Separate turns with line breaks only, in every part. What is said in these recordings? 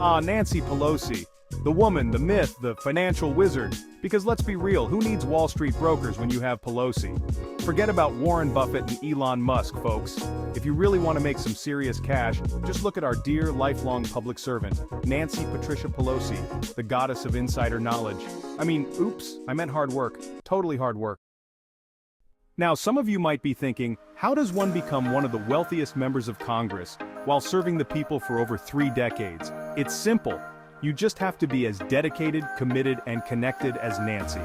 Nancy Pelosi. The woman, the myth, the financial wizard. Because let's be real, who needs Wall Street brokers when you have Pelosi? Forget about Warren Buffett and Elon Musk, folks. If you really want to make some serious cash, just look at our dear lifelong public servant, Nancy Patricia Pelosi, the goddess of insider knowledge. Oops, I meant hard work. Totally hard work. Now, some of you might be thinking, how does one become one of the wealthiest members of Congress while serving the people for over 3 decades? It's simple. You just have to be as dedicated, committed, and connected as Nancy.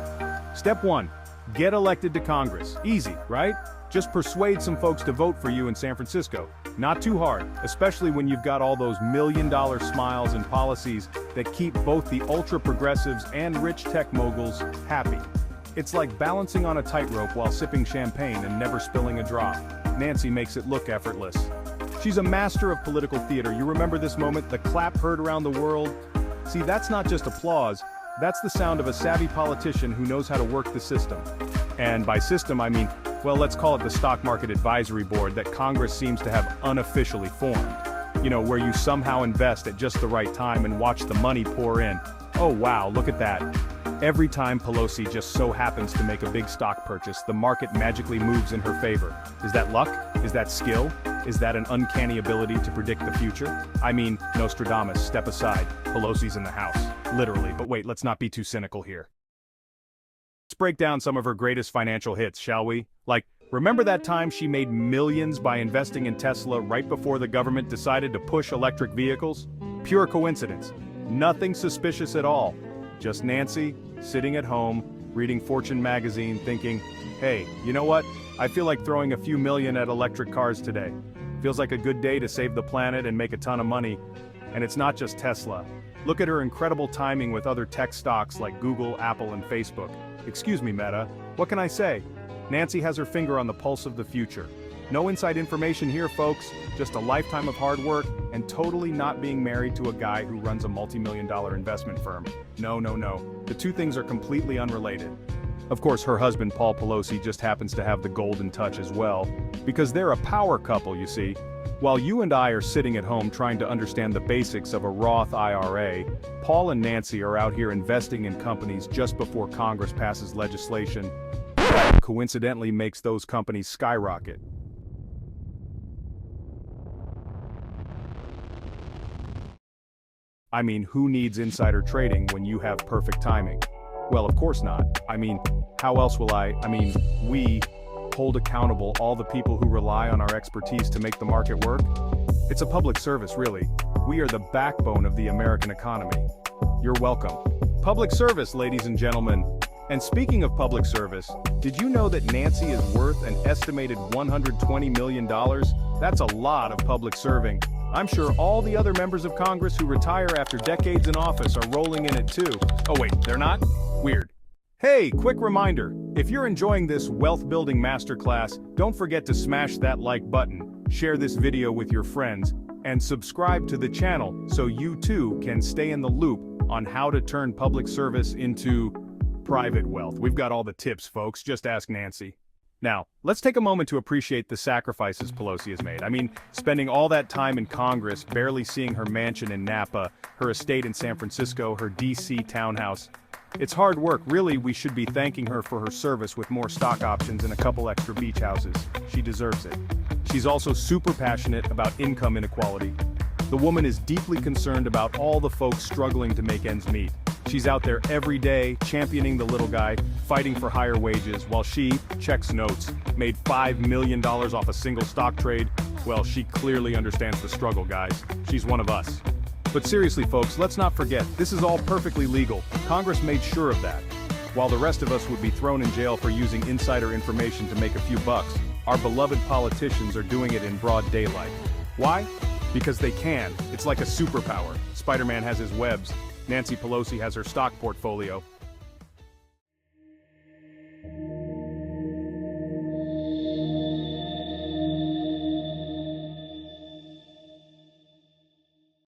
Step 1. Get elected to Congress. Easy, right? Just persuade some folks to vote for you in San Francisco. Not too hard, especially when you've got all those million-dollar smiles and policies that keep both the ultra-progressives and rich tech moguls happy. It's like balancing on a tightrope while sipping champagne and never spilling a drop. Nancy makes it look effortless. She's a master of political theater. You remember this moment, the clap heard around the world? See, that's not just applause, that's the sound of a savvy politician who knows how to work the system. And by system, I mean, well, let's call it the stock market advisory board that Congress seems to have unofficially formed. You know, where you somehow invest at just the right time and watch the money pour in. Oh wow, look at that. Every time Pelosi just so happens to make a big stock purchase, the market magically moves in her favor. Is that luck? Is that skill? Is that an uncanny ability to predict the future? Nostradamus, step aside. Pelosi's in the house. Literally, but wait, let's not be too cynical here. Let's break down some of her greatest financial hits, shall we? Remember that time she made millions by investing in Tesla right before the government decided to push electric vehicles? Pure coincidence. Nothing suspicious at all. Just Nancy, sitting at home, reading Fortune magazine, thinking, hey, you know what? I feel like throwing a few million at electric cars today. Feels like a good day to save the planet and make a ton of money. And it's not just Tesla. Look at her incredible timing with other tech stocks like Google, Apple, and Facebook. Excuse me, Meta. What can I say? Nancy has her finger on the pulse of the future. No inside information here, folks. Just a lifetime of hard work and totally not being married to a guy who runs a multi-million-dollar investment firm. No. The two things are completely unrelated. Of course, her husband, Paul Pelosi, just happens to have the golden touch as well, because they're a power couple, you see. While you and I are sitting at home trying to understand the basics of a Roth IRA, Paul and Nancy are out here investing in companies just before Congress passes legislation that coincidentally makes those companies skyrocket. Who needs insider trading when you have perfect timing? Well, of course not. How else will we hold accountable all the people who rely on our expertise to make the market work? It's a public service, really. We are the backbone of the American economy. You're welcome. Public service, ladies and gentlemen. And speaking of public service, did you know that Nancy is worth an estimated $120 million? That's a lot of public serving. I'm sure all the other members of Congress who retire after decades in office are rolling in it too. Oh wait, they're not? Weird. Hey, quick reminder, if you're enjoying this wealth-building masterclass, don't forget to smash that like button, share this video with your friends, and subscribe to the channel so you too can stay in the loop on how to turn public service into private wealth. We've got all the tips, folks, just ask Nancy. Now, let's take a moment to appreciate the sacrifices Pelosi has made. Spending all that time in Congress, barely seeing her mansion in Napa, her estate in San Francisco, her DC townhouse. It's hard work. Really, we should be thanking her for her service with more stock options and a couple extra beach houses. She deserves it. She's also super passionate about income inequality. The woman is deeply concerned about all the folks struggling to make ends meet. She's out there every day, championing the little guy, fighting for higher wages, while she, checks notes, made $5 million off a single stock trade. Well, she clearly understands the struggle, guys. She's one of us. But seriously, folks, let's not forget, this is all perfectly legal. Congress made sure of that. While the rest of us would be thrown in jail for using insider information to make a few bucks, our beloved politicians are doing it in broad daylight. Why? Because they can. It's like a superpower. Spider-Man has his webs. Nancy Pelosi has her stock portfolio.